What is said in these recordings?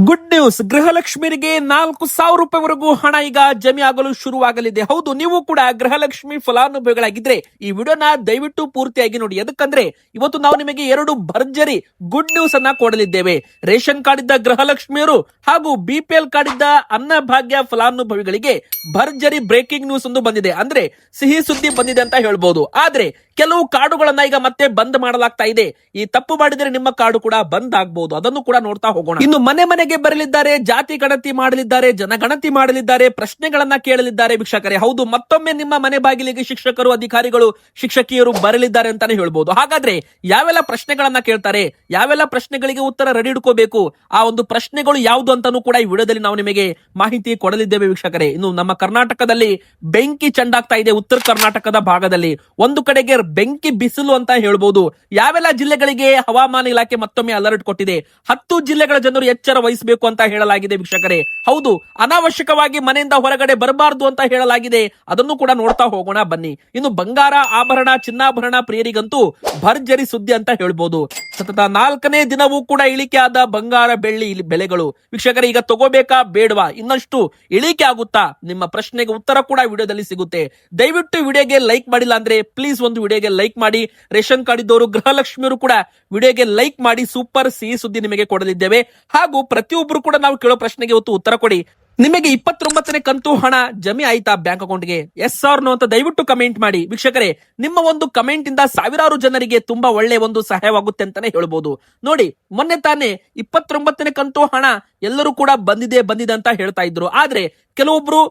Good news, ಗೃಹಲಕ್ಷ್ಮಿಯರಿಗೆ 4,000 ರೂಪಾಯಿವರೆಗೂ ಹಣ ಈಗ ಜಮೆ ಆಗಲು ಶುರುವಾಗಲಿದೆ. ಹೌದು, ನೀವು ಕೂಡ ಗೃಹಲಕ್ಷ್ಮಿ ಫಲಾನುಭವಿಗಳಾಗಿದ್ರೆ ಈ ವಿಡಿಯೋನ ದಯವಿಟ್ಟು ಪೂರ್ತಿಯಾಗಿ ನೋಡಿ. ಯಾಕಂದ್ರೆ ಇವತ್ತು ನಾವು ನಿಮಗೆ 2 ಭರ್ಜರಿ ಗುಡ್ ನ್ಯೂಸ್ ಅನ್ನ ಕೊಡಲಿದ್ದೇವೆ. ರೇಷನ್ ಕಾರ್ಡ್ ಇದ್ದ ಗೃಹಲಕ್ಷ್ಮಿಯರು ಹಾಗೂ ಬಿಪಿಎಲ್ ಕಾರ್ಡ್ ಇದ್ದ ಅನ್ನಭಾಗ್ಯ ಫಲಾನುಭವಿಗಳಿಗೆ ಭರ್ಜರಿ ಬ್ರೇಕಿಂಗ್ ನ್ಯೂಸ್ ಒಂದು ಬಂದಿದೆ. ಅಂದ್ರೆ ಸಿಹಿ ಸುದ್ದಿ ಬಂದಿದೆ ಅಂತ ಹೇಳ್ಬೋದು. ಆದ್ರೆ ಕೆಲವು ಕಾರ್ಡುಗಳನ್ನ ಈಗ ಮತ್ತೆ ಬಂದ್ ಮಾಡಲಾಗ್ತಾ ಇದೆ. ಈ ತಪ್ಪು ಮಾಡಿದ್ರೆ ನಿಮ್ಮ ಕಾರ್ಡು ಕೂಡ ಬಂದ್ ಆಗಬಹುದು. ಅದನ್ನು ಕೂಡ ನೋಡ್ತಾ ಹೋಗೋಣ. ಇನ್ನು ಮನೆ ಮನೆಗೆ ಬರಲಿದ್ದಾರೆ, ಜಾತಿ ಗಣತಿ ಮಾಡಲಿದ್ದಾರೆ, ಜನಗಣತಿ ಮಾಡಲಿದ್ದಾರೆ, ಪ್ರಶ್ನೆಗಳನ್ನ ಕೇಳಲಿದ್ದಾರೆ ವೀಕ್ಷಕರೇ. ಹೌದು, ಮತ್ತೊಮ್ಮೆ ನಿಮ್ಮ ಮನೆ ಬಾಗಿಲಿಗೆ ಶಿಕ್ಷಕರು, ಅಧಿಕಾರಿಗಳು, ಶಿಕ್ಷಕಿಯರು ಬರಲಿದ್ದಾರೆ ಅಂತಾನೆ ಹೇಳ್ಬೋದು. ಹಾಗಾದ್ರೆ ಯಾವೆಲ್ಲ ಪ್ರಶ್ನೆಗಳನ್ನ ಕೇಳ್ತಾರೆ, ಯಾವೆಲ್ಲ ಪ್ರಶ್ನೆಗಳಿಗೆ ಉತ್ತರ ರೆಡಿ ಇಟ್ಕೋಬೇಕು, ಆ ಒಂದು ಪ್ರಶ್ನೆಗಳು ಯಾವುದು ಅಂತಾನು ಕೂಡ ಈ ವಿಡಿಯೋದಲ್ಲಿ ನಾವು ನಿಮಗೆ ಮಾಹಿತಿ ಕೊಡಲಿದ್ದೇವೆ ವೀಕ್ಷಕರೇ. ಇನ್ನು ನಮ್ಮ ಕರ್ನಾಟಕದಲ್ಲಿ ಬೆಂಕಿ ಚೆಂಡಾಗ್ತಾ ಇದೆ. ಉತ್ತರ ಕರ್ನಾಟಕದ ಭಾಗದಲ್ಲಿ ಒಂದು ಕಡೆಗೆ ಬೆಂಕಿ ಬಿಸಿಲು ಅಂತ ಹೇಳ್ಬೋದು. ಯಾವೆಲ್ಲ ಜಿಲ್ಲೆಗಳಿಗೆ ಹವಾಮಾನ ಇಲಾಖೆ ಮತ್ತೊಮ್ಮೆ ಅಲರ್ಟ್ ಕೊಟ್ಟಿದೆ. 10 ಜಿಲ್ಲೆಗಳ ಜನರು ಎಚ್ಚರ ವಹಿಸಬೇಕು ಅಂತ ಹೇಳಲಾಗಿದೆ ವೀಕ್ಷಕರೇ. ಹೌದು, ಅನಾವಶ್ಯಕವಾಗಿ ಮನೆಯಿಂದ ಹೊರಗಡೆ ಬರಬಾರದು ಅಂತ ಹೇಳಲಾಗಿದೆ. ಅದನ್ನು ಕೂಡ ನೋಡ್ತಾ ಹೋಗೋಣ ಬನ್ನಿ. ಇನ್ನು ಬಂಗಾರ, ಆಭರಣ, ಚಿನ್ನಾಭರಣ ಪ್ರಿಯರಿಗಂತೂ ಭರ್ಜರಿ ಸುದ್ದಿ ಅಂತ ಹೇಳ್ಬೋದು. ಸತತ 4ನೇ ದಿನವೂ ಕೂಡ ಇಳಿಕೆ ಆದ ಬಂಗಾರ, ಬೆಳ್ಳಿ ಬೆಲೆಗಳು ವೀಕ್ಷಕರೇ. ಈಗ ತಗೋಬೇಕಾ ಬೇಡವಾ, ಇನ್ನಷ್ಟು ಇಳಿಕೆ ಆಗುತ್ತಾ? ನಿಮ್ಮ ಪ್ರಶ್ನೆಗೆ ಉತ್ತರ ಕೂಡ ವಿಡಿಯೋದಲ್ಲಿ ಸಿಗುತ್ತೆ. ದಯವಿಟ್ಟು ವಿಡಿಯೋಗೆ ಲೈಕ್ ಮಾಡಿಲ್ಲ ಅಂದ್ರೆ ಪ್ಲೀಸ್ ಒಂದು ವಿಡಿಯೋಗೆ ಲೈಕ್ ಮಾಡಿ. ರೇಷನ್ ಕಾರ್ಡ್ ಇದ್ದವರು, ಗೃಹಲಕ್ಷ್ಮಿಯರು ಕೂಡ ವಿಡಿಯೋಗೆ ಲೈಕ್ ಮಾಡಿ. ಸೂಪರ್ ಸಿಹಿ ಸುದ್ದಿ ನಿಮಗೆ ಕೊಡಲಿದ್ದೇವೆ. ಹಾಗೂ ಪ್ರತಿಯೊಬ್ಬರು ಕೂಡ ನಾವು ಕೇಳೋ ಪ್ರಶ್ನೆಗೆ ಉತ್ತರ ಕೊಡಿ. ನಿಮಗೆ 29ನೇ ಕಂತು ಹಣ ಜಮೆ ಆಯ್ತಾ ಬ್ಯಾಂಕ್ ಅಕೌಂಟ್ಗೆ? ಎಸ್ ಆರ್ ನೋ ಅಂತ ದಯವಿಟ್ಟು ಕಮೆಂಟ್ ಮಾಡಿ ವೀಕ್ಷಕರೇ. ನಿಮ್ಮ ಒಂದು ಕಮೆಂಟ್ ಇಂದ ಸಾವಿರಾರು ಜನರಿಗೆ ತುಂಬಾ ಒಳ್ಳೆ ಒಂದು ಸಹಾಯವಾಗುತ್ತೆ ಅಂತಾನೆ ಹೇಳ್ಬೋದು. ನೋಡಿ, ಮೊನ್ನೆ ತಾನೇ 29ನೇ ಕಂತು ಹಣ ಎಲ್ಲರೂ ಕೂಡ ಬಂದಿದೆ ಅಂತ ಹೇಳ್ತಾ ಇದ್ರು. ಆದ್ರೆ ಕೆಲವೊಬ್ರು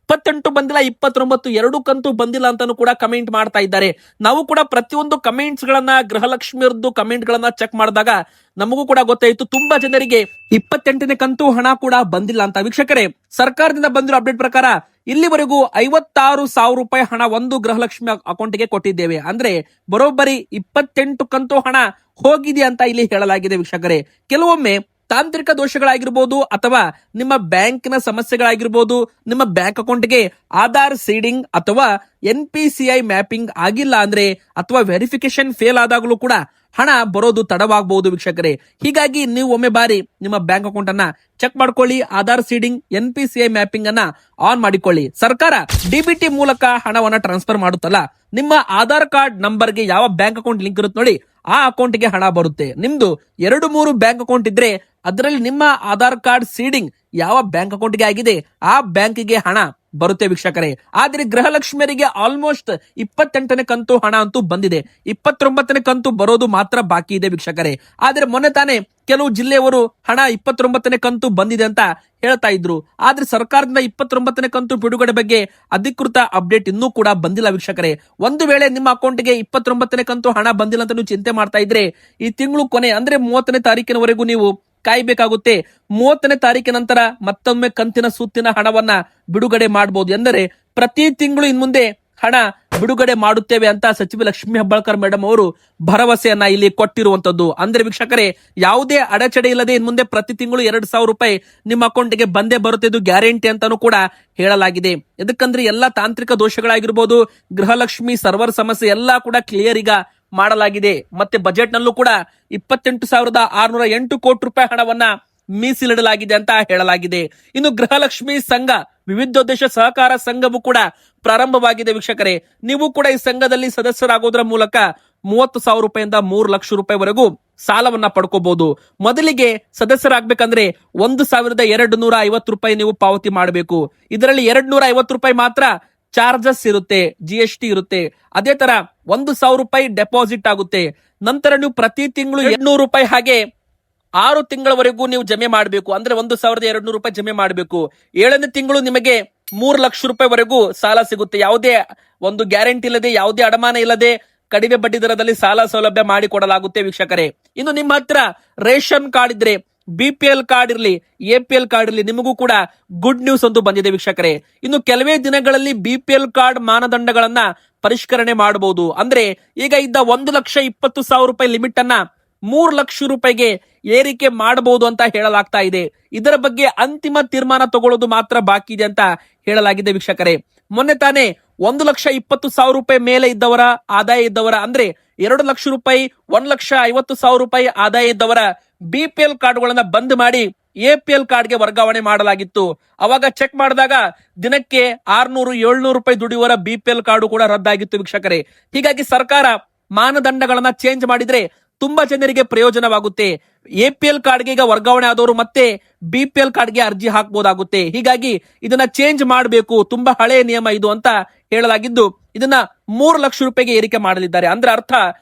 28 ಬಂದಿಲ್ಲ, 29 2 ಕಂತು ಬಂದಿಲ್ಲ ಅಂತಾನು ಕೂಡ ಕಮೆಂಟ್ ಮಾಡ್ತಾ ಇದ್ದಾರೆ. ನಾವು ಕೂಡ ಪ್ರತಿಯೊಂದು ಕಮೆಂಟ್ಸ್ ಗಳನ್ನ, ಗೃಹಲಕ್ಷ್ಮಿಯರದ್ದು ಕಮೆಂಟ್ ಗಳನ್ನ ಚೆಕ್ ಮಾಡಿದಾಗ ನಮಗೂ ಕೂಡ ಗೊತ್ತಾಯಿತು, ತುಂಬಾ ಜನರಿಗೆ 28ನೇ ಕಂತು ಹಣ ಕೂಡ ಬಂದಿಲ್ಲ ಅಂತ. ವೀಕ್ಷಕರೇ, ಸರ್ಕಾರದಿಂದ ಬಂದಿರೋ ಅಪ್ಡೇಟ್ ಪ್ರಕಾರ ಇಲ್ಲಿವರೆಗೂ 56,000 ರೂಪಾಯಿ ಹಣ ಒಂದು ಗೃಹಲಕ್ಷ್ಮಿ ಅಕೌಂಟ್ಗೆ ಕೊಟ್ಟಿದ್ದೇವೆ. ಅಂದ್ರೆ ಬರೋಬ್ಬರಿ 28 ಕಂತು ಹಣ ಹೋಗಿದೆ ಅಂತ ಇಲ್ಲಿ ಹೇಳಲಾಗಿದೆ ವೀಕ್ಷಕರೇ. ಕೆಲವೊಮ್ಮೆ ತಾಂತ್ರಿಕ ದೋಷಗಳಾಗಿರ್ಬೋದು, ಅಥವಾ ನಿಮ್ಮ ಬ್ಯಾಂಕಿನ ಸಮಸ್ಯೆಗಳಾಗಿರ್ಬೋದು, ನಿಮ್ಮ ಬ್ಯಾಂಕ್ ಅಕೌಂಟ್ಗೆ ಆಧಾರ್ ಸೀಡಿಂಗ್ ಅಥವಾ NPCI ಮ್ಯಾಪಿಂಗ್ ಆಗಿಲ್ಲ ಅಂದ್ರೆ, ಅಥವಾ ವೆರಿಫಿಕೇಶನ್ ಫೇಲ್ ಆದಾಗಲೂ ಕೂಡ ಹಣ ಬರೋದು ತಡವಾಗಬಹುದು ವೀಕ್ಷಕರೇ. ಹೀಗಾಗಿ ನೀವು ಒಮ್ಮೆ ಬಾರಿ ನಿಮ್ಮ ಬ್ಯಾಂಕ್ ಅಕೌಂಟ್ ಅನ್ನ ಚೆಕ್ ಮಾಡ್ಕೊಳ್ಳಿ. ಆಧಾರ್ ಸೀಡಿಂಗ್, NPCI ಮ್ಯಾಪಿಂಗ್ ಅನ್ನ ಆನ್ ಮಾಡಿಕೊಳ್ಳಿ. ಸರ್ಕಾರ DBT ಮೂಲಕ ಹಣವನ್ನ ಟ್ರಾನ್ಸ್ಫರ್ ಮಾಡುತ್ತಲ್ಲ, ನಿಮ್ಮ ಆಧಾರ್ ಕಾರ್ಡ್ ನಂಬರ್ಗೆ ಯಾವ ಬ್ಯಾಂಕ್ ಅಕೌಂಟ್ ಲಿಂಕ್ ಇರುತ್ತೆ ನೋಡಿ, ಆ ಅಕೌಂಟ್ಗೆ ಹಣ ಬರುತ್ತೆ. ನಿಮ್ದು 2-3 ಬ್ಯಾಂಕ್ ಅಕೌಂಟ್ ಇದ್ರೆ ಅದರಲ್ಲಿ ನಿಮ್ಮ ಆಧಾರ್ ಕಾರ್ಡ್ ಸೀಡಿಂಗ್ ಯಾವ ಬ್ಯಾಂಕ್ ಅಕೌಂಟ್ಗೆ ಆಗಿದೆ ಆ ಬ್ಯಾಂಕಿಗೆ ಹಣ ಬರುತ್ತೆ ವೀಕ್ಷಕರೇ. ಆದ್ರೆ ಗೃಹಲಕ್ಷ್ಮಿಯರಿಗೆ ಆಲ್ಮೋಸ್ಟ್ 28ನೇ ಕಂತು ಹಣ ಅಂತೂ ಬಂದಿದೆ. 29ನೇ ಕಂತು ಬರೋದು ಮಾತ್ರ ಬಾಕಿ ಇದೆ ವೀಕ್ಷಕರೇ. ಆದ್ರೆ ಮೊನ್ನೆ ತಾನೇ ಕೆಲವು ಜಿಲ್ಲೆಯವರು ಹಣ 29ನೇ ಕಂತು ಬಂದಿದೆ ಅಂತ ಹೇಳ್ತಾ ಇದ್ರು. ಆದ್ರೆ ಸರ್ಕಾರದಿಂದ 29ನೇ ಕಂತು ಬಿಡುಗಡೆ ಬಗ್ಗೆ ಅಧಿಕೃತ ಅಪ್ಡೇಟ್ ಇನ್ನೂ ಕೂಡ ಬಂದಿಲ್ಲ ವೀಕ್ಷಕರೇ. ಒಂದು ವೇಳೆ ನಿಮ್ಮ ಅಕೌಂಟ್ಗೆ 29ನೇ ಕಂತು ಹಣ ಬಂದಿಲ್ಲ ಅಂತ ನೀವು ಚಿಂತೆ ಮಾಡ್ತಾ ಇದ್ರೆ, ಈ ತಿಂಗಳು ಕೊನೆ ಅಂದ್ರೆ 30ನೇ ತಾರೀಕಿನವರೆಗೂ ನೀವು ಕಾಯ್ಬೇಕಾಗುತ್ತೆ. 30ನೇ ತಾರೀಕಿನ ನಂತರ ಮತ್ತೊಮ್ಮೆ ಕಂತಿನ ಸುತ್ತಿನ ಹಣವನ್ನ ಬಿಡುಗಡೆ ಮಾಡಬಹುದು. ಎಂದರೆ ಪ್ರತಿ ತಿಂಗಳು ಇನ್ಮುಂದೆ ಹಣ ಬಿಡುಗಡೆ ಮಾಡುತ್ತೇವೆ ಅಂತ ಸಚಿವ ಲಕ್ಷ್ಮೀ ಹೆಬ್ಬಾಳ್ಕರ್ ಮೇಡಮ್ ಅವರು ಭರವಸೆಯನ್ನ ಇಲ್ಲಿ ಕೊಟ್ಟಿರುವಂತದ್ದು. ಅಂದ್ರೆ ವೀಕ್ಷಕರೇ, ಯಾವುದೇ ಅಡಚಣೆ ಇಲ್ಲದೆ ಇನ್ಮುಂದೆ ಪ್ರತಿ ತಿಂಗಳು 2,000 ರೂಪಾಯಿ ನಿಮ್ಮ ಅಕೌಂಟ್ಗೆ ಬಂದೇ ಬರುತ್ತೆ. ಇದು ಗ್ಯಾರಂಟಿ ಅಂತಾನು ಕೂಡ ಹೇಳಲಾಗಿದೆ. ಎದಕ್ಕಂದ್ರೆ ಎಲ್ಲಾ ತಾಂತ್ರಿಕ ದೋಷಗಳಾಗಿರ್ಬೋದು, ಗೃಹಲಕ್ಷ್ಮಿ ಸರ್ವರ್ ಸಮಸ್ಯೆ ಎಲ್ಲಾ ಕೂಡ ಕ್ಲಿಯರ್ ಈಗ ಮಾಡಲಾಗಿದೆ. ಮತ್ತೆ ಬಜೆಟ್ ನಲ್ಲೂ ಕೂಡ 28,608 ಕೋಟಿ ರೂಪಾಯಿ ಹಣವನ್ನ ಮೀಸಲಿಡಲಾಗಿದೆ ಅಂತ ಹೇಳಲಾಗಿದೆ. ಇನ್ನು ಗೃಹಲಕ್ಷ್ಮಿ ಸಂಘ, ವಿವಿಧೋದ್ದೇಶ ಸಹಕಾರ ಸಂಘವು ಕೂಡ ಪ್ರಾರಂಭವಾಗಿದೆ ವೀಕ್ಷಕರೇ. ನೀವು ಕೂಡ ಈ ಸಂಘದಲ್ಲಿ ಸದಸ್ಯರಾಗೋದ್ರ ಮೂಲಕ 30,000 ರೂಪಾಯಿಂದ 3 ಲಕ್ಷ ರೂಪಾಯಿವರೆಗೂ ಸಾಲವನ್ನ ಪಡ್ಕೋಬಹುದು. ಮೊದಲಿಗೆ ಸದಸ್ಯರಾಗಬೇಕಂದ್ರೆ 1,250 ರೂಪಾಯಿ ನೀವು ಪಾವತಿ ಮಾಡಬೇಕು. ಇದರಲ್ಲಿ 250 ರೂಪಾಯಿ ಮಾತ್ರ ಚಾರ್ಜಸ್ ಇರುತ್ತೆ, GST ಇರುತ್ತೆ. ಅದೇ ತರ 1,000 ರೂಪಾಯಿ ಡೆಪಾಸಿಟ್ ಆಗುತ್ತೆ. ನಂತರ ನೀವು ಪ್ರತಿ ತಿಂಗಳು 800 ರೂಪಾಯಿ ಹಾಗೆ 6 ತಿಂಗಳವರೆಗೂ ನೀವು ಜಮೆ ಮಾಡಬೇಕು. ಅಂದ್ರೆ 1,200 ರೂಪಾಯಿ ಜಮೆ ಮಾಡಬೇಕು. 7ನೇ ತಿಂಗಳು ನಿಮಗೆ 3 ಲಕ್ಷ ರೂಪಾಯಿವರೆಗೂ ಸಾಲ ಸಿಗುತ್ತೆ. ಯಾವುದೇ ಒಂದು ಗ್ಯಾರಂಟಿ ಇಲ್ಲದೆ, ಯಾವುದೇ ಅಡಮಾನ ಇಲ್ಲದೆ ಕಡಿಮೆ ಬಡ್ಡಿ ದರದಲ್ಲಿ ಸಾಲ ಸೌಲಭ್ಯ ಮಾಡಿಕೊಡಲಾಗುತ್ತೆ ವೀಕ್ಷಕರೇ. ಇನ್ನು ನಿಮ್ಮ ಹತ್ರ ರೇಷನ್ ಕಾರ್ಡ್ ಇದ್ರೆ, BPL ಕಾರ್ಡ್ ಇರಲಿ, APL ಕಾರ್ಡ್ ಇರಲಿ, ನಿಮಗೂ ಕೂಡ ಗುಡ್ ನ್ಯೂಸ್ ಒಂದು ಬಂದಿದೆ ವೀಕ್ಷಕರೇ. ಇನ್ನು ಕೆಲವೇ ದಿನಗಳಲ್ಲಿ BPL ಕಾರ್ಡ್ ಮಾನದಂಡಗಳನ್ನ ಪರಿಷ್ಕರಣೆ ಮಾಡಬಹುದು. ಅಂದ್ರೆ ಈಗ ಇದ್ದ 1,20,000 ರೂಪಾಯಿ ಲಿಮಿಟ್ ಅನ್ನ 3 ಲಕ್ಷ ರೂಪಾಯಿಗೆ ಏರಿಕೆ ಮಾಡಬಹುದು ಅಂತ ಹೇಳಲಾಗ್ತಾ ಇದೆ. ಇದರ ಬಗ್ಗೆ ಅಂತಿಮ ತೀರ್ಮಾನ ತಗೊಳ್ಳೋದು ಮಾತ್ರ ಬಾಕಿ ಇದೆ ಅಂತ ಹೇಳಲಾಗಿದೆ ವೀಕ್ಷಕರೇ. ಮೊನ್ನೆ ತಾನೇ 1,20,000 ರೂಪಾಯಿ ಮೇಲೆ ಇದ್ದವರ, ಆದಾಯ ಇದ್ದವರ, ಅಂದ್ರೆ 2 ಲಕ್ಷ ರೂಪಾಯಿ, 1,50,000 ರೂಪಾಯಿ ಆದಾಯ ಇದ್ದವರ BPL ಕಾರ್ಡ್ಗಳನ್ನ ಬಂದ್ ಮಾಡಿ APL ಕಾರ್ಡ್ಗೆ ವರ್ಗಾವಣೆ ಮಾಡಲಾಗಿತ್ತು. ಅವಾಗ ಚೆಕ್ ಮಾಡಿದಾಗ ದಿನಕ್ಕೆ 600-700 ರೂಪಾಯಿ ದುಡಿಯುವರ BPL ಕಾರ್ಡು ಕೂಡ ರದ್ದಾಗಿತ್ತು ವೀಕ್ಷಕರೇ. ಹೀಗಾಗಿ ಸರ್ಕಾರ ಮಾನದಂಡಗಳನ್ನ ಚೇಂಜ್ ಮಾಡಿದ್ರೆ ತುಂಬಾ ಜನರಿಗೆ ಪ್ರಯೋಜನವಾಗುತ್ತೆ. APL ಕಾರ್ಡ್ಗೆ ಈಗ ವರ್ಗಾವಣೆ ಆದವರು ಮತ್ತೆ BPL ಕಾರ್ಡ್ಗೆ ಅರ್ಜಿ ಹಾಕಬಹುದಾಗುತ್ತೆ. ಹೀಗಾಗಿ ಇದನ್ನ ಚೇಂಜ್ ಮಾಡಬೇಕು, ತುಂಬಾ ಹಳೆಯ ನಿಯಮ ಇದು ಅಂತ ಹೇಳಲಾಗಿದ್ದು, ಇದನ್ನ 3 ಲಕ್ಷ ರೂಪಾಯಿಗೆ ಏರಿಕೆ ಮಾಡಲಿದ್ದಾರೆ. ಅಂದ್ರೆ ಅರ್ಥ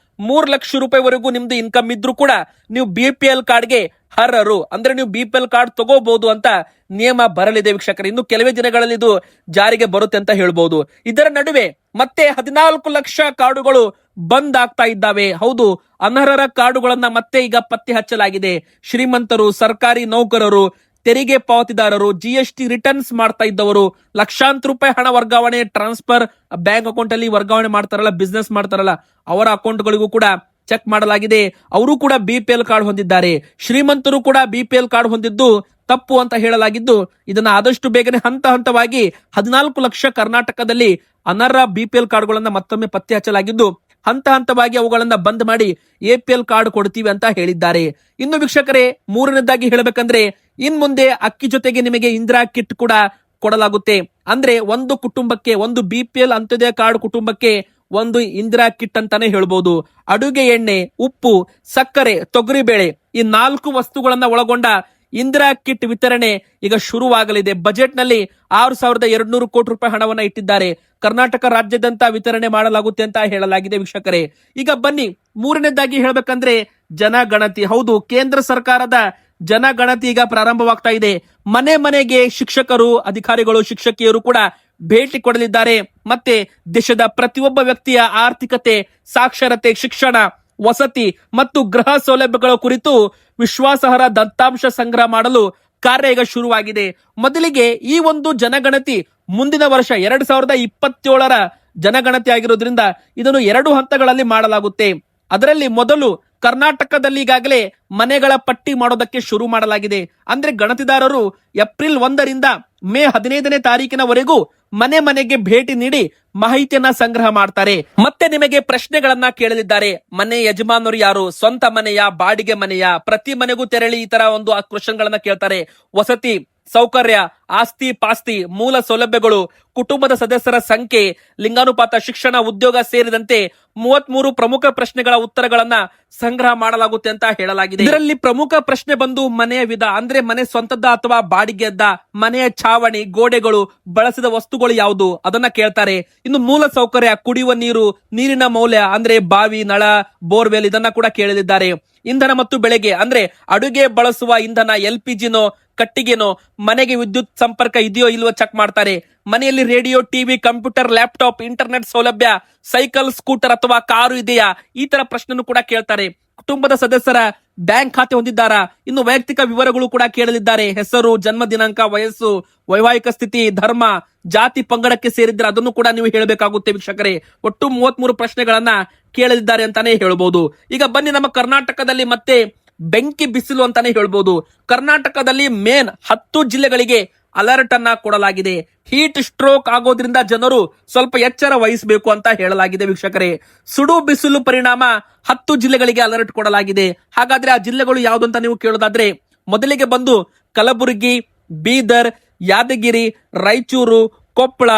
3 ಲಕ್ಷ ರೂಪಾಯಿವರೆಗೂ ನಿಮ್ದು ಇನ್ಕಮ್ ಇದ್ರೂ ಕೂಡ ನೀವು BPL ಕಾರ್ಡ್ಗೆ ಅರ್ಹರು, ಅಂದ್ರೆ ನೀವು BPL ಕಾರ್ಡ್ ತಗೋಬಹುದು ಅಂತ ನಿಯಮ ಬರಲಿದೆ ವೀಕ್ಷಕರೇ. ಇನ್ನು ಕೆಲವೇ ದಿನಗಳಲ್ಲಿ ಇದು ಜಾರಿಗೆ ಬರುತ್ತೆ ಅಂತ ಹೇಳ್ಬಹುದು. ಇದರ ನಡುವೆ ಮತ್ತೆ 14 ಲಕ್ಷ ಕಾರ್ಡುಗಳು ಬಂದ್ ಆಗ್ತಾ ಇದ್ದಾವೆ. ಹೌದು, ಅನರ್ಹರ ಕಾರ್ಡುಗಳನ್ನ ಮತ್ತೆ ಈಗ ಪತ್ತೆ ಹಚ್ಚಲಾಗಿದೆ. ಶ್ರೀಮಂತರು, ಸರ್ಕಾರಿ ನೌಕರರು, ತೆರಿಗೆ ಪಾವತಿದಾರರು, GST ರಿಟರ್ನ್ಸ್ ಮಾಡ್ತಾ ಇದ್ದವರು, ಲಕ್ಷಾಂತರ ರೂಪಾಯಿ ಹಣ ವರ್ಗಾವಣೆ, ಟ್ರಾನ್ಸ್ಫರ್ ಬ್ಯಾಂಕ್ ಅಕೌಂಟ್ ಅಲ್ಲಿ ವರ್ಗಾವಣೆ ಮಾಡ್ತಾರಲ್ಲ, ಬಿಸ್ನೆಸ್ ಮಾಡ್ತಾರಲ್ಲ, ಅವರ ಅಕೌಂಟ್ಗಳಿಗೂ ಕೂಡ ಚೆಕ್ ಮಾಡಲಾಗಿದೆ. ಅವರು ಕೂಡ BPL ಕಾರ್ಡ್ ಹೊಂದಿದ್ದಾರೆ. ಶ್ರೀಮಂತರು ಕೂಡ BPL ಕಾರ್ಡ್ ಹೊಂದಿದ್ದು ತಪ್ಪು ಅಂತ ಹೇಳಲಾಗಿದ್ದು, ಇದನ್ನ ಆದಷ್ಟು ಬೇಗನೆ ಹಂತ ಹಂತವಾಗಿ 14 ಲಕ್ಷ ಕರ್ನಾಟಕದಲ್ಲಿ ಅನರ್ಹ BPL ಕಾರ್ಡ್ಗಳನ್ನ ಮತ್ತೊಮ್ಮೆ ಪತ್ತೆ ಹಚ್ಚಲಾಗಿದ್ದು, ಹಂತ ಹಂತವಾಗಿ ಅವುಗಳನ್ನ ಬಂದ್ ಮಾಡಿ APL ಕಾರ್ಡ್ ಕೊಡ್ತೀವಿ ಅಂತ ಹೇಳಿದ್ದಾರೆ. ಇನ್ನು ವೀಕ್ಷಕರೇ, ಮೂರನೇದಾಗಿ ಹೇಳಬೇಕಂದ್ರೆ ಇನ್ ಮುಂದೆ ಅಕ್ಕಿ ಜೊತೆಗೆ ನಿಮಗೆ ಇಂದಿರಾ ಕಿಟ್ ಕೂಡ ಕೊಡಲಾಗುತ್ತೆ. ಅಂದ್ರೆ ಒಂದು ಕುಟುಂಬಕ್ಕೆ, ಒಂದು BPL ಅಂತ್ಯೋದಯ ಕಾರ್ಡ್ ಕುಟುಂಬಕ್ಕೆ ಒಂದು ಇಂದಿರಾ ಕಿಟ್ ಅಂತಾನೆ ಹೇಳ್ಬೋದು. ಅಡುಗೆ ಎಣ್ಣೆ, ಉಪ್ಪು, ಸಕ್ಕರೆ, ತೊಗರಿಬೇಳೆ ಈ 4 ವಸ್ತುಗಳನ್ನ ಒಳಗೊಂಡ ಇಂದಿರಾ ಕಿಟ್ ವಿತರಣೆ ಈಗ ಶುರುವಾಗಲಿದೆ. ಬಜೆಟ್ ನಲ್ಲಿ 6200 ಕೋಟಿ ರೂಪಾಯಿ ಹಣವನ್ನ ಇಟ್ಟಿದ್ದಾರೆ. ಕರ್ನಾಟಕ ರಾಜ್ಯದಂತ ವಿತರಣೆ ಮಾಡಲಾಗುತ್ತೆ ಅಂತ ಹೇಳಲಾಗಿದೆ ವೀಕ್ಷಕರೇ. ಈಗ ಬನ್ನಿ, ಮೂರನೇದಾಗಿ ಹೇಳ್ಬೇಕಂದ್ರೆ ಜನಗಣತಿ. ಹೌದು, ಕೇಂದ್ರ ಸರ್ಕಾರದ ಜನಗಣತಿ ಈಗ ಪ್ರಾರಂಭವಾಗ್ತಾ ಇದೆ. ಮನೆ ಮನೆಗೆ ಶಿಕ್ಷಕರು, ಅಧಿಕಾರಿಗಳು, ಶಿಕ್ಷಕಿಯರು ಕೂಡ ಭೇಟಿ ಕೊಡಲಿದ್ದಾರೆ. ಮತ್ತೆ ದೇಶದ ಪ್ರತಿಯೊಬ್ಬ ವ್ಯಕ್ತಿಯ ಆರ್ಥಿಕತೆ, ಸಾಕ್ಷರತೆ, ಶಿಕ್ಷಣ, ವಸತಿ ಮತ್ತು ಗೃಹ ಸೌಲಭ್ಯಗಳ ಕುರಿತು ವಿಶ್ವಾಸಾರ್ಹ ದತ್ತಾಂಶ ಸಂಗ್ರಹ ಮಾಡಲು ಕಾರ್ಯ ಈಗ ಶುರುವಾಗಿದೆ. ಮೊದಲಿಗೆ ಈ ಒಂದು ಜನಗಣತಿ ಮುಂದಿನ ವರ್ಷ 2027ರ ಜನಗಣತಿ ಆಗಿರೋದ್ರಿಂದ ಇದನ್ನು 2 ಹಂತಗಳಲ್ಲಿ ಮಾಡಲಾಗುತ್ತೆ. ಅದರಲ್ಲಿ ಮೊದಲು ಕರ್ನಾಟಕದಲ್ಲಿ ಈಗಾಗಲೇ ಮನೆಗಳ ಪಟ್ಟಿ ಮಾಡೋದಕ್ಕೆ ಶುರು ಮಾಡಲಾಗಿದೆ. ಅಂದ್ರೆ ಗಣತಿದಾರರು ಏಪ್ರಿಲ್ 1ರಿಂದ ಮೇ 15ನೇ ತಾರೀಕಿನವರೆಗೂ ಮನೆ ಮನೆಗೆ ಭೇಟಿ ನೀಡಿ ಮಾಹಿತಿಯನ್ನ ಸಂಗ್ರಹ ಮಾಡ್ತಾರೆ. ಮತ್ತೆ ನಿಮಗೆ ಪ್ರಶ್ನೆಗಳನ್ನ ಕೇಳಲಿದ್ದಾರೆ. ಮನೆ ಯಜಮಾನರು ಯಾರು, ಸ್ವಂತ ಮನೆಯ, ಬಾಡಿಗೆ ಮನೆಯ, ಪ್ರತಿ ಮನೆಗೂ ತೆರಳಿ ಈ ತರ ಒಂದು ಕ್ವಶನ್ ಗಳನ್ನ ಕೇಳ್ತಾರೆ. ವಸತಿ, ಸೌಕರ್ಯ, ಆಸ್ತಿ ಪಾಸ್ತಿ, ಮೂಲ ಸೌಲಭ್ಯಗಳು, ಕುಟುಂಬದ ಸದಸ್ಯರ ಸಂಖ್ಯೆ, ಲಿಂಗಾನುಪಾತ, ಶಿಕ್ಷಣ, ಉದ್ಯೋಗ ಸೇರಿದಂತೆ 33 ಪ್ರಮುಖ ಪ್ರಶ್ನೆಗಳ ಉತ್ತರಗಳನ್ನ ಸಂಗ್ರಹ ಮಾಡಲಾಗುತ್ತೆ ಅಂತ ಹೇಳಲಾಗಿದೆ. ಇದರಲ್ಲಿ ಪ್ರಮುಖ ಪ್ರಶ್ನೆ ಬಂದು ಮನೆಯ ವಿಧ, ಅಂದ್ರೆ ಮನೆ ಸ್ವಂತದ್ದ ಅಥವಾ ಬಾಡಿಗೆಯದ್ದ, ಮನೆಯ ಛಾವಣಿ, ಗೋಡೆಗಳು, ಬಳಸಿದ ವಸ್ತುಗಳು ಯಾವುದು ಅದನ್ನ ಕೇಳ್ತಾರೆ. ಇನ್ನು ಮೂಲ ಸೌಕರ್ಯ, ಕುಡಿಯುವ ನೀರು, ನೀರಿನ ಮೌಲ್ಯ ಅಂದ್ರೆ ಬಾವಿ, ನಳ, ಬೋರ್ವೆಲ್ ಇದನ್ನ ಕೂಡ ಕೇಳಲಿದ್ದಾರೆ. ಇಂಧನ ಮತ್ತು ಬೆಳೆಗೆ, ಅಂದ್ರೆ ಅಡುಗೆ ಬಳಸುವ ಇಂಧನ, LPGನೋ ಕಟ್ಟಿಗೆನೋ, ಮನೆಗೆ ವಿದ್ಯುತ್ ಸಂಪರ್ಕ ಇದೆಯೋ ಇಲ್ವೋ ಚೆಕ್ ಮಾಡ್ತಾರೆ. ಮನೆಯಲ್ಲಿ radio, TV, computer, laptop, internet ಸೌಲಭ್ಯ, ಸೈಕಲ್, ಸ್ಕೂಟರ್ ಅಥವಾ ಕಾರು ಇದೆಯಾ, ಈ ತರ ಪ್ರಶ್ನೆ ಕೂಡ ಕೇಳ್ತಾರೆ. ಕುಟುಂಬದ ಸದಸ್ಯರ ಬ್ಯಾಂಕ್ ಖಾತೆ ಹೊಂದಿದ್ದಾರಾ, ಇನ್ನು ವೈಯಕ್ತಿಕ ವಿವರಗಳು ಕೂಡ ಕೇಳಲಿದ್ದಾರೆ. ಹೆಸರು, ಜನ್ಮ ದಿನಾಂಕ, ವಯಸ್ಸು, ವೈವಾಹಿಕ ಸ್ಥಿತಿ, ಧರ್ಮ, ಜಾತಿ, ಪಂಗಡಕ್ಕೆ ಸೇರಿದ್ರೆ ಅದನ್ನು ಕೂಡ ನೀವು ಹೇಳಬೇಕಾಗುತ್ತೆ ವೀಕ್ಷಕರೇ. ಒಟ್ಟು 33 ಪ್ರಶ್ನೆಗಳನ್ನ ಕೇಳಲಿದ್ದಾರೆ ಅಂತಾನೆ ಹೇಳ್ಬೋದು. ಈಗ ಬನ್ನಿ, ನಮ್ಮ ಕರ್ನಾಟಕದಲ್ಲಿ ಮತ್ತೆ ಬೆಂಕಿ ಬಿಸಿಲು ಅಂತಾನೆ ಹೇಳ್ಬೋದು. ಕರ್ನಾಟಕದಲ್ಲಿ ಮೇನ್ 10 ಜಿಲ್ಲೆಗಳಿಗೆ ಅಲರ್ಟ್ ಅನ್ನ ಕೊಡಲಾಗಿದೆ. ಹೀಟ್ ಸ್ಟ್ರೋಕ್ ಆಗೋದ್ರಿಂದ ಜನರು ಸ್ವಲ್ಪ ಎಚ್ಚರ ವಹಿಸಬೇಕು ಅಂತ ಹೇಳಲಾಗಿದೆ ವೀಕ್ಷಕರೇ. ಸುಡು ಬಿಸಿಲು ಪರಿಣಾಮ 10 ಜಿಲ್ಲೆಗಳಿಗೆ ಅಲರ್ಟ್ ಕೊಡಲಾಗಿದೆ. ಹಾಗಾದ್ರೆ ಆ ಜಿಲ್ಲೆಗಳು ಯಾವ್ದು ಅಂತ ನೀವು ಕೇಳೋದಾದ್ರೆ, ಮೊದಲಿಗೆ ಬಂದು ಕಲಬುರಗಿ, ಬೀದರ್, ಯಾದಗಿರಿ, ರಾಯಚೂರು, ಕೊಪ್ಪಳ,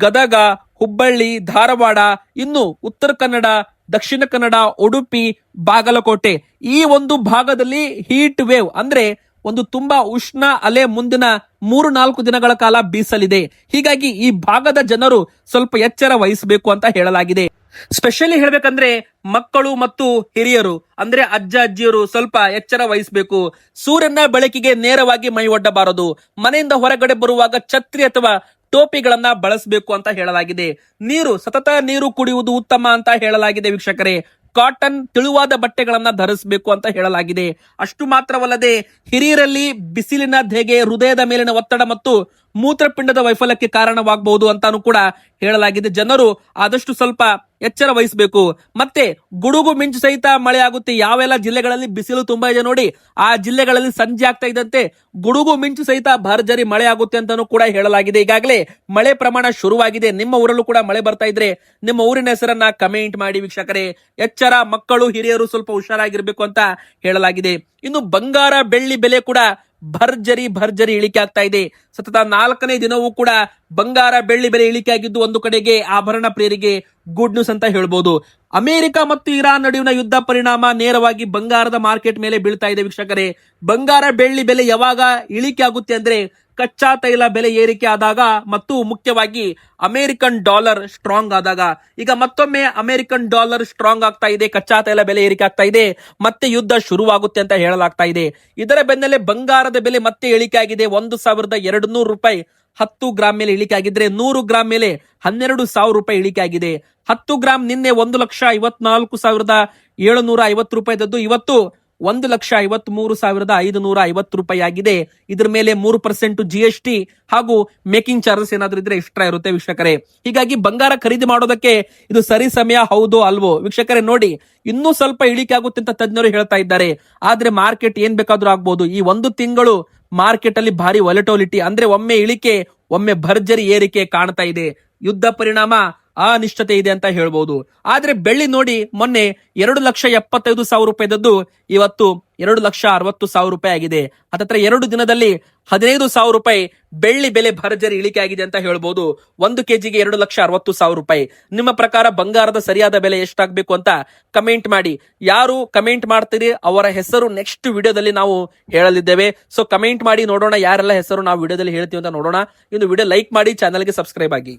ಗದಗ, ಹುಬ್ಬಳ್ಳಿ, ಧಾರವಾಡ, ಇನ್ನು ಉತ್ತರ ಕನ್ನಡ, ದಕ್ಷಿಣ ಕನ್ನಡ, ಉಡುಪಿ, ಬಾಗಲಕೋಟೆ ಈ ಒಂದು ಭಾಗದಲ್ಲಿ ಹೀಟ್ ವೇವ್ ಅಂದ್ರೆ ಒಂದು ತುಂಬಾ ಉಷ್ಣ ಅಲೆ ಮುಂದಿನ 3-4 ದಿನಗಳ ಕಾಲ ಬೀಸಲಿದೆ. ಹೀಗಾಗಿ ಈ ಭಾಗದ ಜನರು ಸ್ವಲ್ಪ ಎಚ್ಚರ ವಹಿಸಬೇಕು ಅಂತ ಹೇಳಲಾಗಿದೆ. ಸ್ಪೆಷಲಿ ಹೇಳ್ಬೇಕಂದ್ರೆ ಮಕ್ಕಳು ಮತ್ತು ಹಿರಿಯರು ಅಂದ್ರೆ ಅಜ್ಜ ಅಜ್ಜಿಯರು ಸ್ವಲ್ಪ ಎಚ್ಚರ ವಹಿಸಬೇಕು. ಸೂರ್ಯನ ಬೆಳಕಿಗೆ ನೇರವಾಗಿ ಮೈ ಒಡ್ಡಬಾರದು. ಮನೆಯಿಂದ ಹೊರಗಡೆ ಬರುವಾಗ ಛತ್ರಿ ಅಥವಾ ಟೋಪಿಗಳನ್ನ ಬಳಸಬೇಕು ಅಂತ ಹೇಳಲಾಗಿದೆ. ನೀರು, ಸತತ ನೀರು ಕುಡಿಯುವುದು ಉತ್ತಮ ಅಂತ ಹೇಳಲಾಗಿದೆ ವೀಕ್ಷಕರೇ. ಕಾಟನ್ ತೆಳುವಾದ ಬಟ್ಟೆಗಳನ್ನ ಧರಿಸಬೇಕು ಅಂತ ಹೇಳಲಾಗಿದೆ. ಅಷ್ಟು ಮಾತ್ರವಲ್ಲದೆ ಹಿರಿಯರಲ್ಲಿ ಬಿಸಿಲಿನ ಧೆಗೆ ಹೃದಯದ ಮೇಲಿನ ಒತ್ತಡ ಮತ್ತು ಮೂತ್ರಪಿಂಡದ ವೈಫಲ್ಯಕ್ಕೆ ಕಾರಣವಾಗಬಹುದು ಅಂತಾನು ಕೂಡ ಹೇಳಲಾಗಿದೆ. ಜನರು ಆದಷ್ಟು ಸ್ವಲ್ಪ ಎಚ್ಚರ ವಹಿಸಬೇಕು. ಮತ್ತೆ ಗುಡುಗು ಮಿಂಚು ಸಹಿತ ಮಳೆ ಆಗುತ್ತೆ. ಯಾವೆಲ್ಲ ಜಿಲ್ಲೆಗಳಲ್ಲಿ ಬಿಸಿಲು ತುಂಬಾ ಇದೆ ನೋಡಿ, ಆ ಜಿಲ್ಲೆಗಳಲ್ಲಿ ಸಂಜೆ ಆಗ್ತಾ ಇದ್ದಂತೆ ಗುಡುಗು ಮಿಂಚು ಸಹಿತ ಭರ್ಜರಿ ಮಳೆ ಆಗುತ್ತೆ ಅಂತಾನು ಕೂಡ ಹೇಳಲಾಗಿದೆ. ಈಗಾಗಲೇ ಮಳೆ ಪ್ರಮಾಣ ಶುರುವಾಗಿದೆ. ನಿಮ್ಮ ಊರಲ್ಲೂ ಕೂಡ ಮಳೆ ಬರ್ತಾ ಇದ್ರೆ ನಿಮ್ಮ ಊರಿನ ಹೆಸರನ್ನ ಕಮೆಂಟ್ ಮಾಡಿ ವೀಕ್ಷಕರೇ. ಎಚ್ಚರ, ಮಕ್ಕಳು ಹಿರಿಯರು ಸ್ವಲ್ಪ ಹುಷಾರಾಗಿರ್ಬೇಕು ಅಂತ ಹೇಳಲಾಗಿದೆ. ಇನ್ನು ಬಂಗಾರ ಬೆಳ್ಳಿ ಬೆಲೆ ಕೂಡ ಭರ್ಜರಿ ಇಳಿಕೆ ಆಗ್ತಾ ಇದೆ. ಸತತ 4ನೇ ದಿನವೂ ಕೂಡ ಬಂಗಾರ ಬೆಳ್ಳಿ ಬೆಲೆ ಇಳಿಕೆ ಆಗಿದ್ದು ಒಂದು ಕಡೆಗೆ ಆಭರಣ ಪ್ರಿಯರಿಗೆ ಗುಡ್ ನ್ಯೂಸ್ ಅಂತ ಹೇಳ್ಬೋದು. ಅಮೆರಿಕ ಮತ್ತು ಇರಾನ್ ನಡುವಿನ ಯುದ್ಧ ಪರಿಣಾಮ ನೇರವಾಗಿ ಬಂಗಾರದ ಮಾರ್ಕೆಟ್ ಮೇಲೆ ಬೀಳ್ತಾ ಇದೆ ವೀಕ್ಷಕರೇ. ಬಂಗಾರ ಬೆಳ್ಳಿ ಬೆಲೆ ಯಾವಾಗ ಇಳಿಕೆ ಆಗುತ್ತೆ ಅಂದ್ರೆ ಕಚ್ಚಾ ತೈಲ ಬೆಲೆ ಏರಿಕೆ ಆದಾಗ ಮತ್ತು ಮುಖ್ಯವಾಗಿ ಅಮೆರಿಕನ್ ಡಾಲರ್ ಸ್ಟ್ರಾಂಗ್ ಆದಾಗ. ಈಗ ಮತ್ತೊಮ್ಮೆ ಅಮೆರಿಕನ್ ಡಾಲರ್ ಸ್ಟ್ರಾಂಗ್ ಆಗ್ತಾ ಇದೆ, ಕಚ್ಚಾ ತೈಲ ಬೆಲೆ ಏರಿಕೆ ಆಗ್ತಾ ಇದೆ, ಮತ್ತೆ ಯುದ್ಧ ಶುರುವಾಗುತ್ತೆ ಅಂತ ಹೇಳಲಾಗ್ತಾ ಇದೆ. ಇದರ ಬೆನ್ನಲ್ಲೇ ಬಂಗಾರದ ಬೆಲೆ ಮತ್ತೆ ಇಳಿಕೆ ಆಗಿದೆ. 1,200 ರೂಪಾಯಿ 10 ಗ್ರಾಮ್ ಮೇಲೆ ಇಳಿಕೆ ಆಗಿದ್ರೆ 100 ಗ್ರಾಮ್ ಮೇಲೆ 12,000 ರೂಪಾಯಿ ಇಳಿಕೆ ಆಗಿದೆ. 10 ಗ್ರಾಮ್ ನಿನ್ನೆ 1,54,750 ರೂಪಾಯಿದದ್ದು ಇವತ್ತು 1,53,550 ರೂಪಾಯಿ ಆಗಿದೆ. ಇದ್ರ ಮೇಲೆ 3% GST ಹಾಗೂ ಮೇಕಿಂಗ್ ಚಾರ್ಜಸ್ ಏನಾದ್ರೂ ಇದ್ರೆ ಎಕ್ಸ್ಟ್ರಾ ಇರುತ್ತೆ ವೀಕ್ಷಕರೇ. ಹೀಗಾಗಿ ಬಂಗಾರ ಖರೀದಿ ಮಾಡೋದಕ್ಕೆ ಇದು ಸರಿ ಸಮಯ ಹೌದೋ ಅಲ್ವೋ ವೀಕ್ಷಕರೇ? ನೋಡಿ, ಇನ್ನೂ ಸ್ವಲ್ಪ ಇಳಿಕೆ ಆಗುತ್ತೆ ಅಂತ ತಜ್ಞರು ಹೇಳ್ತಾ ಇದ್ದಾರೆ. ಆದ್ರೆ ಮಾರ್ಕೆಟ್ ಏನ್ ಬೇಕಾದ್ರೂ ಆಗ್ಬಹುದು. ಈ ಒಂದು ತಿಂಗಳು ಮಾರ್ಕೆಟ್ ಅಲ್ಲಿ ಭಾರಿ ವಾಲಟೋಲಿಟಿ ಅಂದ್ರೆ ಒಮ್ಮೆ ಇಳಿಕೆ ಒಮ್ಮೆ ಭರ್ಜರಿ ಏರಿಕೆ ಕಾಣ್ತಾ ಇದೆ. ಯುದ್ಧ ಪರಿಣಾಮ ಅನಿಶ್ಚಿತತೆ ಇದೆ ಅಂತ ಹೇಳ್ಬಹುದು. ಆದ್ರೆ ಬೆಳ್ಳಿ ನೋಡಿ, ಮೊನ್ನೆ 2,75,000 ರೂಪಾಯಿದದ್ದು ಇವತ್ತು 2,60,000 ರೂಪಾಯಿ ಆಗಿದೆ. ಹತ್ತತ್ರ 2 ದಿನದಲ್ಲಿ 15,000 ರೂಪಾಯಿ ಬೆಳ್ಳಿ ಬೆಲೆ ಭರ್ಜರಿ ಇಳಿಕೆ ಆಗಿದೆ ಅಂತ ಹೇಳ್ಬಹುದು. 1 ಕೆಜಿಗೆ 2,60,000 ರೂಪಾಯಿ. ನಿಮ್ಮ ಪ್ರಕಾರ ಬಂಗಾರದ ಸರಿಯಾದ ಬೆಲೆ ಎಷ್ಟಾಗಬೇಕು ಅಂತ ಕಮೆಂಟ್ ಮಾಡಿ. ಯಾರು ಕಮೆಂಟ್ ಮಾಡ್ತೀರಿ ಅವರ ಹೆಸರು ನೆಕ್ಸ್ಟ್ ವಿಡಿಯೋದಲ್ಲಿ ನಾವು ಹೇಳಲಿದ್ದೇವೆ. ಸೊ ಕಮೆಂಟ್ ಮಾಡಿ ನೋಡೋಣ ಯಾರೆಲ್ಲ ಹೆಸರು ನಾವು ವಿಡಿಯೋದಲ್ಲಿ ಹೇಳ್ತೀವಿ ಅಂತ ನೋಡೋಣ. ಇನ್ನು ವಿಡಿಯೋ ಲೈಕ್ ಮಾಡಿ, ಚಾನಲ್ಗೆ ಸಬ್ಸ್ಕ್ರೈಬ್ ಆಗಿ.